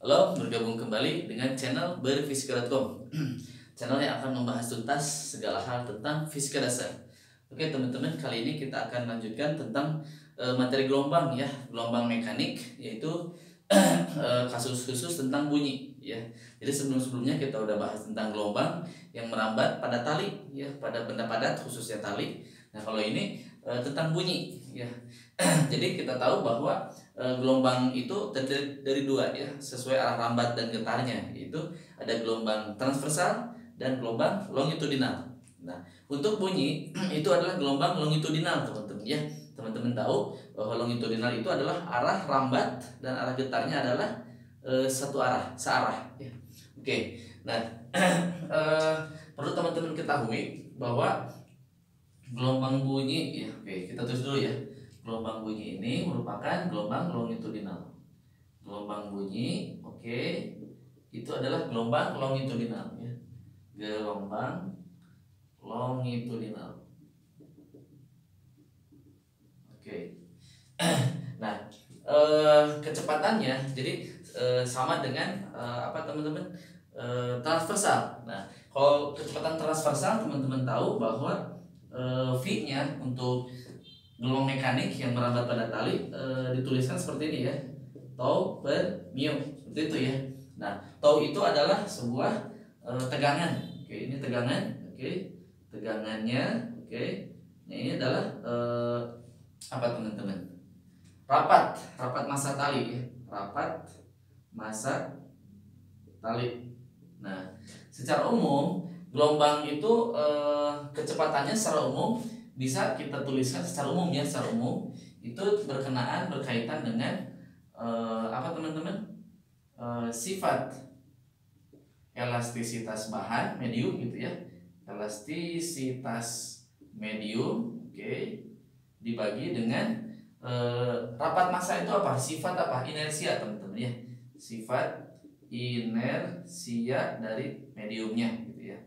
Halo, bergabung kembali dengan channel berfisika.com. Channel yang akan membahas tuntas segala hal tentang fisika dasar. Oke teman-teman, kali ini kita akan lanjutkan tentang materi gelombang ya, gelombang mekanik, yaitu kasus khusus tentang bunyi ya. Jadi sebelum-sebelumnya kita udah bahas tentang gelombang yang merambat pada tali ya, pada benda padat khususnya tali. Nah kalau ini tentang bunyi ya. Jadi kita tahu bahwa gelombang itu terdiri dari dua ya, sesuai arah rambat dan getarnya, yaitu ada gelombang transversal dan gelombang longitudinal. Nah, untuk bunyi itu adalah gelombang longitudinal, teman-teman ya. Teman-teman tahu bahwa longitudinal itu adalah arah rambat dan arah getarnya adalah satu arah, searah ya. Oke. Nah, perlu teman-teman ketahui bahwa gelombang bunyi ya, oke, kita tulis dulu ya. Gelombang bunyi ini merupakan gelombang longitudinal. Gelombang bunyi, oke, itu adalah gelombang longitudinal ya. Gelombang longitudinal. Oke. Nah, kecepatannya jadi sama dengan apa teman-teman? Transversal. Nah, kalau kecepatan transversal teman-teman tahu bahwa V-nya untuk gelombang mekanik yang merambat pada tali dituliskan seperti ini ya, tau per mu, seperti itu ya. Nah, tau itu adalah sebuah tegangan. Oke, ini tegangan. Oke, tegangannya. Oke, nah ini adalah apa teman-teman? Rapat massa tali ya, rapat massa tali. Nah, secara umum gelombang itu kecepatannya secara umum bisa kita tuliskan secara umum ya, secara umum itu berkaitan dengan apa teman-teman? Sifat elastisitas bahan medium gitu ya, elastisitas medium, oke, dibagi dengan rapat massa itu apa? Sifat apa? Inersia teman-teman ya, sifat inersia dari mediumnya gitu ya.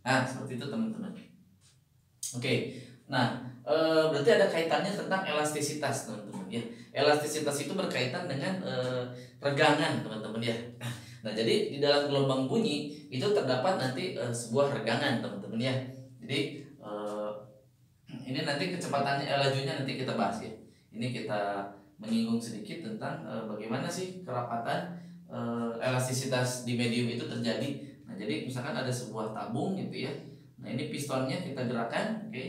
Nah seperti itu teman-teman. Oke, nah berarti ada kaitannya tentang elastisitas teman-teman ya. Elastisitas itu berkaitan dengan regangan teman-teman ya. Nah jadi di dalam gelombang bunyi itu terdapat nanti sebuah regangan teman-teman ya. Jadi ini nanti kecepatannya lajunya nanti kita bahas ya. Ini kita menyinggung sedikit tentang bagaimana sih kerapatan elastisitas di medium itu terjadi. Nah jadi misalkan ada sebuah tabung gitu ya. Nah ini pistonnya kita gerakan, oke,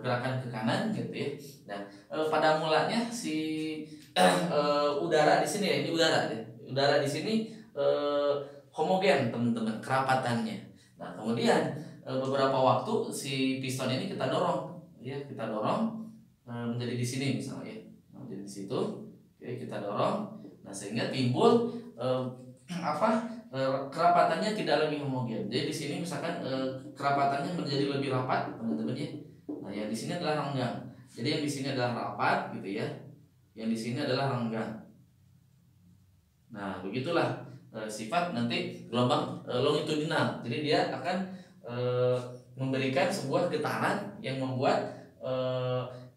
gerakan ke kanan gitu ya. Nah pada mulanya si udara di sini ya, ini udara ya. Udara di sini homogen teman-teman kerapatannya. Nah kemudian beberapa waktu si piston ini kita dorong, ya kita dorong menjadi di sini misalnya ya, menjadi di situ, oke kita dorong. Nah sehingga timbul kerapatannya tidak lagi homogen. Jadi di sini misalkan kerapatannya menjadi lebih rapat teman-teman ya. Nah yang di sini adalah renggang. Jadi yang di sini adalah rapat gitu ya. Yang di sini adalah renggang. Nah begitulah sifat nanti gelombang longitudinal. Jadi dia akan memberikan sebuah getaran yang membuat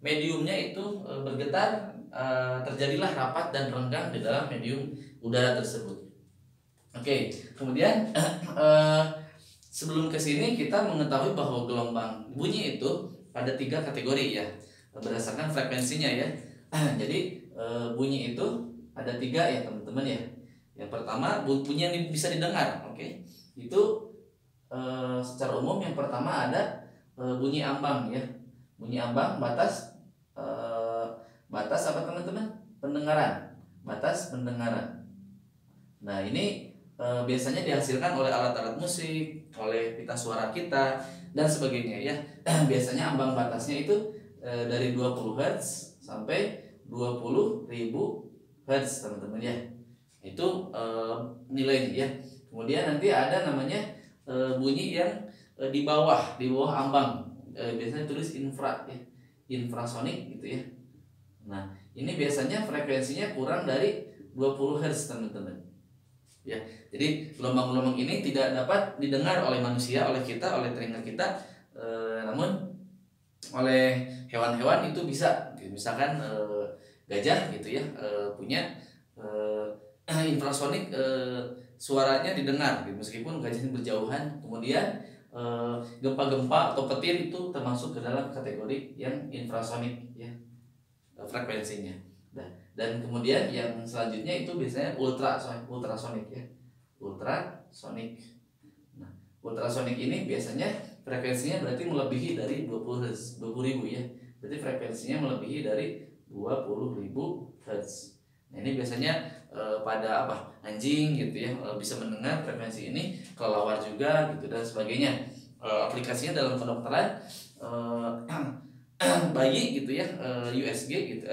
mediumnya itu bergetar, terjadilah rapat dan renggang di dalam medium udara tersebut. Oke, kemudian sebelum ke sini kita mengetahui bahwa gelombang bunyi itu ada 3 kategori ya, berdasarkan frekuensinya ya. Jadi bunyi itu ada 3 ya teman-teman ya. Yang pertama bunyi yang bisa didengar, oke. Itu secara umum yang pertama ada bunyi ambang ya. Bunyi ambang batas apa teman-teman? Pendengaran, batas pendengaran. Nah ini biasanya dihasilkan oleh alat-alat musik, oleh pita suara kita dan sebagainya ya. Biasanya ambang batasnya itu dari 20 Hz sampai 20.000 Hz teman-teman ya. Itu nilainya ya. Kemudian nanti ada namanya bunyi yang di bawah ambang. Biasanya tulis infra ya, infrasonik gitu ya. Nah ini biasanya frekuensinya kurang dari 20 Hz teman-teman ya. Jadi gelombang-gelombang ini tidak dapat didengar oleh manusia, oleh kita, oleh telinga kita, namun oleh hewan-hewan itu bisa. Misalkan gajah gitu ya, punya infrasonik suaranya didengar gitu, meskipun gajahnya berjauhan. Kemudian gempa-gempa atau petir itu termasuk ke dalam kategori yang infrasonik ya, frekuensinya. Dan kemudian yang selanjutnya itu biasanya ultrasonik ya, ultrasonik. Nah, ultrasonik ini biasanya frekuensinya berarti melebihi dari 20.000 ya, berarti frekuensinya melebihi dari 20.000 Hz. Nah, ini biasanya pada anjing gitu ya, bisa mendengar frekuensi ini, kelelawar juga gitu dan sebagainya. Aplikasinya dalam kedokteran, bayi gitu ya, USG gitu,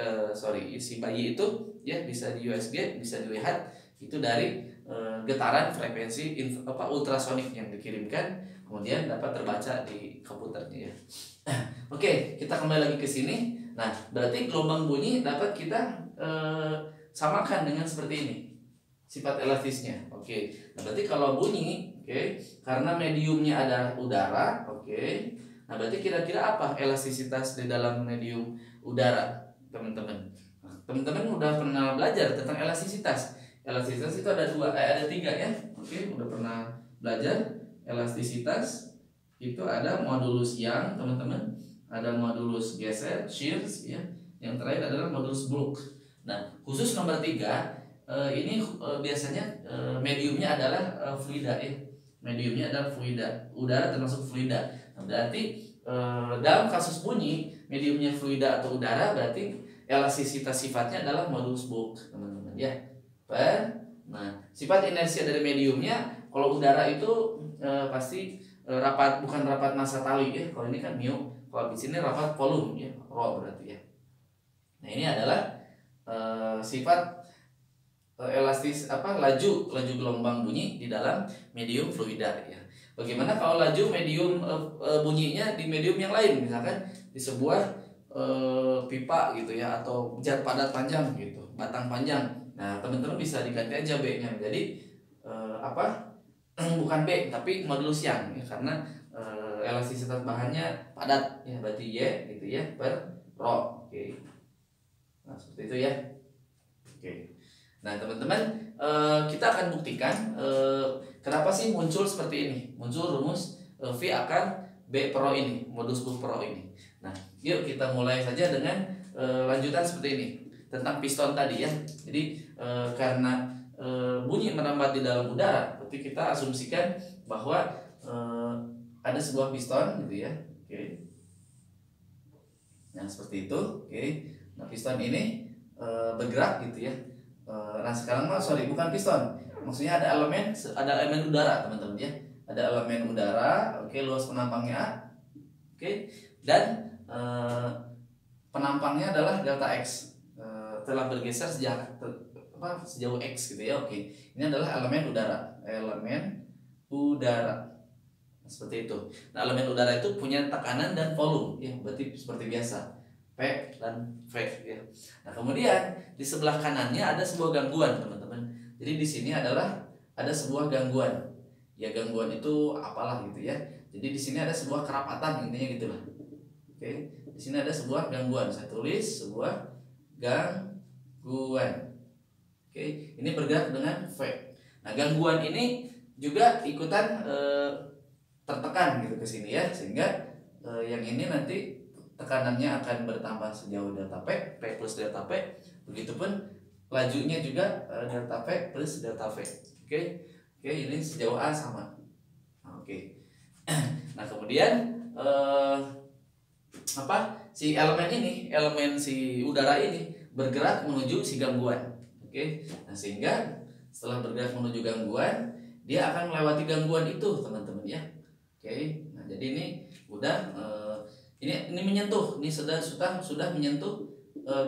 si bayi itu ya bisa di USG, bisa dilihat itu dari getaran frekuensi ultrasonik yang dikirimkan, kemudian dapat terbaca di komputernya ya. Oke, kita kembali lagi ke sini. Nah, berarti gelombang bunyi dapat kita samakan dengan seperti ini sifat elastisnya. Oke, nah berarti kalau bunyi, karena mediumnya ada udara, nah berarti kira-kira apa elastisitas di dalam medium udara, teman-teman? Nah, teman-teman udah pernah belajar tentang elastisitas. Elastisitas itu ada tiga ya. Udah pernah belajar elastisitas itu ada modulus Young, teman-teman, ada modulus geser, shears ya. Yang terakhir adalah modulus Bulk. Nah, khusus nomor 3 ini biasanya mediumnya adalah fluida ya. Mediumnya adalah fluida, udara termasuk fluida. Nah, berarti dalam kasus bunyi mediumnya fluida atau udara, berarti elastisitas sifatnya adalah modulus Bulk, teman-teman ya. Nah, sifat inersia dari mediumnya, kalau udara itu pasti rapat, bukan rapat massa tali ya. Kalau ini kan mu, kalau di sini rapat volume ya, rho berarti ya. Nah, ini adalah sifat laju gelombang bunyi di dalam medium fluida ya. Bagaimana kalau laju medium bunyinya di medium yang lain, misalkan di sebuah pipa gitu ya, atau jar padat panjang gitu, batang panjang. Nah, teman-teman bisa diganti aja B-nya jadi bukan B tapi modulus Young ya, karena elastisitas bahannya padat ya, berarti Y gitu ya per rho. Nah, seperti itu ya. Nah, teman-teman, kita akan buktikan kenapa sih muncul seperti ini, muncul rumus V akar B per rho ini, modulus Bulk per rho ini. Nah, yuk kita mulai saja dengan lanjutan seperti ini tentang piston tadi ya. Jadi karena bunyi merambat di dalam udara, berarti kita asumsikan bahwa ada sebuah piston gitu ya. Nah, seperti itu. Nah, piston ini bergerak gitu ya. Nah, sekarang bukan piston, maksudnya ada elemen udara, teman-teman ya. Ada elemen udara, luas penampangnya A, dan penampangnya adalah delta X, telah bergeser sejauh X gitu ya. Ini adalah elemen udara. Nah, seperti itu. Nah, elemen udara itu punya tekanan dan volume ya, berarti seperti biasa P dan V ya. Nah, kemudian di sebelah kanannya ada sebuah gangguan, teman-teman. Jadi di sini ada sebuah gangguan. Ya, gangguan itu apalah gitu ya. Jadi di sini ada sebuah kerapatan, intinya gitulah. Di sini ada sebuah gangguan. Saya tulis sebuah gangguan. Ini bergerak dengan V. Nah, gangguan ini juga ikutan tertekan gitu ke sini ya, sehingga yang ini nanti tekanannya akan bertambah sejauh delta P plus delta P. Begitupun lajunya juga delta P plus delta V. Ini sejauh A sama. Nah, kemudian si elemen si udara ini bergerak menuju si gangguan. Nah, sehingga setelah bergerak menuju gangguan, dia akan melewati gangguan itu, teman-teman ya. Nah, jadi ini udah ini menyentuh, ini sudah menyentuh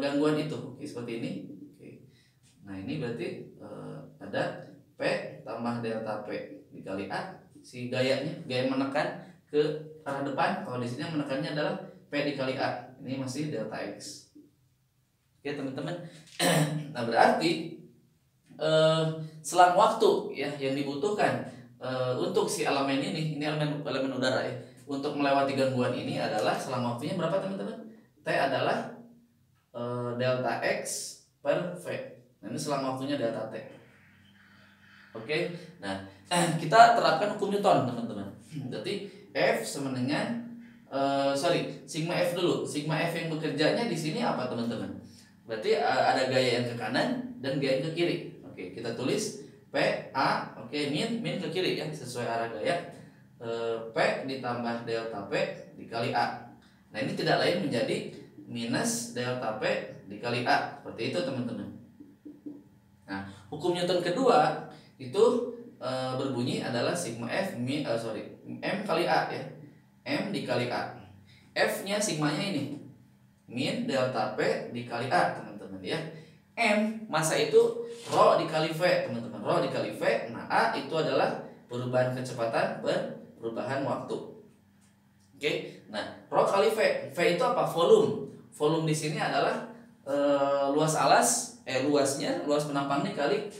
gangguan itu. Seperti ini. Nah, ini berarti ada P tambah delta P dikali A, si gaya menekan ke arah depan. Kalau di sini menekannya adalah P dikali A, ini masih delta X. Teman-teman. Nah, berarti selang waktu ya yang dibutuhkan untuk si elemen ini elemen udara ya, untuk melewati gangguan ini adalah selang waktunya berapa, teman-teman? T adalah delta X per V. Nah, ini selang waktunya delta T. Oke. Nah, kita terapkan hukum Newton, teman-teman. Berarti F sama dengan sigma F dulu. Sigma F yang bekerjanya di sini apa, teman-teman? Berarti ada gaya yang ke kanan dan gaya yang ke kiri. Oke, kita tulis P A. Oke, min ke kiri ya, sesuai arah gaya. P ditambah delta P dikali A. Nah, ini tidak lain menjadi minus delta P dikali A. Seperti itu, teman-teman. Nah, hukum Newton kedua itu berbunyi adalah sigma F M kali A ya. M dikali A. F-nya sigmanya ini min delta P dikali A, teman-teman ya. M massa itu rho dikali V, teman-teman. Rho dikali V. Nah, A itu adalah perubahan kecepatan per perubahan waktu. Oke. Nah, rho kali V. V itu apa? Volume. Volume di sini adalah luas luas penampangnya kali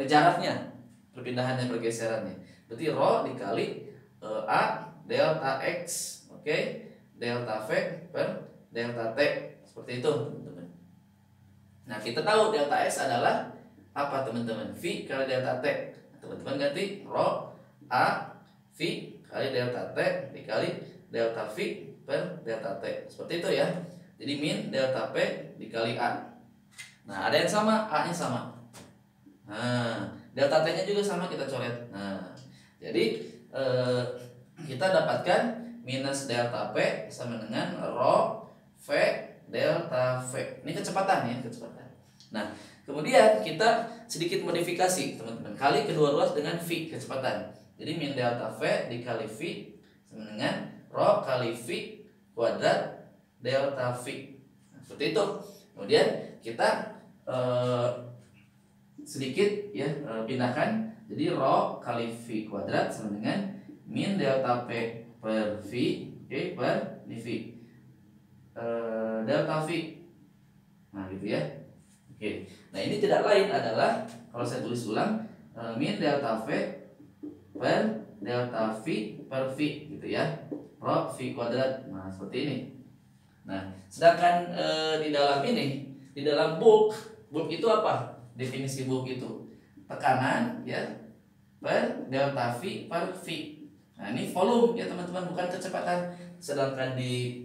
jaraknya, perpindahannya, pergeserannya. Berarti rho dikali A delta X. Oke. Delta V per delta T. Seperti itu, teman-teman. Nah, kita tahu delta S adalah apa, teman-teman? V kali delta T. Teman-teman ganti rho A V kali delta T dikali delta V per delta T. Seperti itu ya. Jadi min delta P dikali A. Nah, ada yang sama, A-nya sama. Nah, delta T-nya juga sama, kita coret. Nah, jadi kita dapatkan minus delta P sama dengan rho V delta V. Ini kecepatan ya, kecepatan. Nah, kemudian kita sedikit modifikasi, teman-teman. Kali kedua ruas dengan V, kecepatan. Jadi min delta V dikali V sama dengan rho kali V kuadrat delta V. Nah, seperti itu. Kemudian kita sedikit ya pindahkan. Jadi rho kali V kuadrat sama dengan min delta P per V, oke, per ini V delta V. Nah, gitu ya. Oke. Nah, ini tidak lain adalah, kalau saya tulis ulang, min delta V per delta V per V, gitu ya. Rho V kuadrat. Nah, seperti ini. Nah, sedangkan di dalam bulk itu apa? Definisi bulk itu tekanan ya per delta V per V. Nah, ini volume ya, teman-teman, bukan kecepatan. Sedangkan di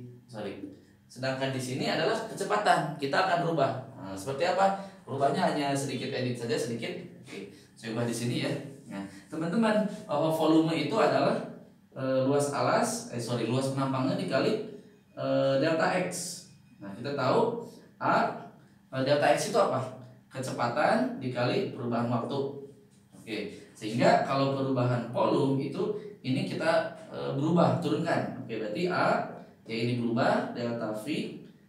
sini adalah kecepatan. Kita akan rubah. Nah, seperti apa? Rubahnya hanya sedikit edit saja, sedikit. Oke, saya ubah di sini ya. Nah, teman-teman, volume itu adalah luas penampangnya dikali delta X. Nah, kita tahu delta X itu apa? Kecepatan dikali perubahan waktu. Oke, sehingga kalau perubahan volume itu ini kita berubah, turunkan. Oke, berarti A ya ini berubah, delta V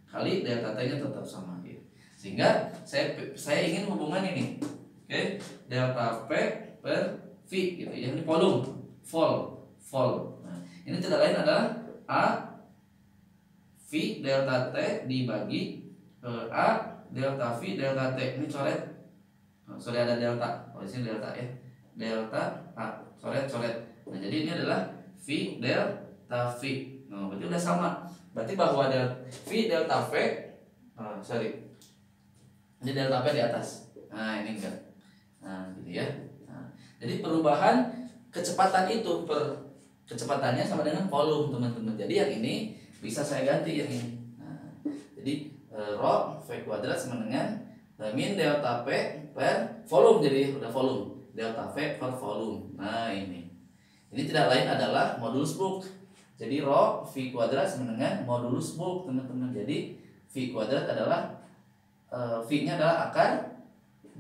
kali delta T nya tetap sama gitu. Sehingga saya ingin hubungan ini. Oke, delta P per V gitu ya. Ini volume, vol. Nah, ini tidak lain adalah A V delta T dibagi A delta V delta T. Ini coret. Sorry, ada delta. Oh, di sini delta ya. Delta A. Coret. Nah, jadi ini adalah V delta V. Nah, berarti udah sama. Berarti bahwa V delta V, ini delta P di atas. Nah, ini enggak. Nah, gitu ya. Nah, jadi perubahan kecepatan itu kecepatannya sama dengan volume, teman-teman. Jadi yang ini bisa saya ganti yang ini. Nah, jadi rho V kuadrat sama dengan min delta P per volume. Jadi udah volume. Delta V per volume. Nah, ini tidak lain adalah modulus bulk. Jadi rho V kuadrat sama dengan modulus bulk, teman-teman. Jadi V kuadrat adalah V-nya adalah akar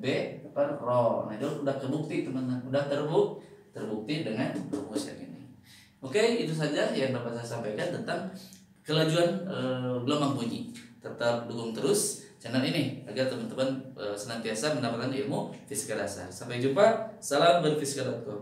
B per rho. Nah, itu udah kebukti, teman-teman. Udah terbukti dengan rumus yang ini. Oke, itu saja yang dapat saya sampaikan tentang kelajuan gelombang bunyi. Tetap dukung terus channel ini agar teman-teman senantiasa mendapatkan ilmu fisika dasar. Sampai jumpa. Salam berfisika.com.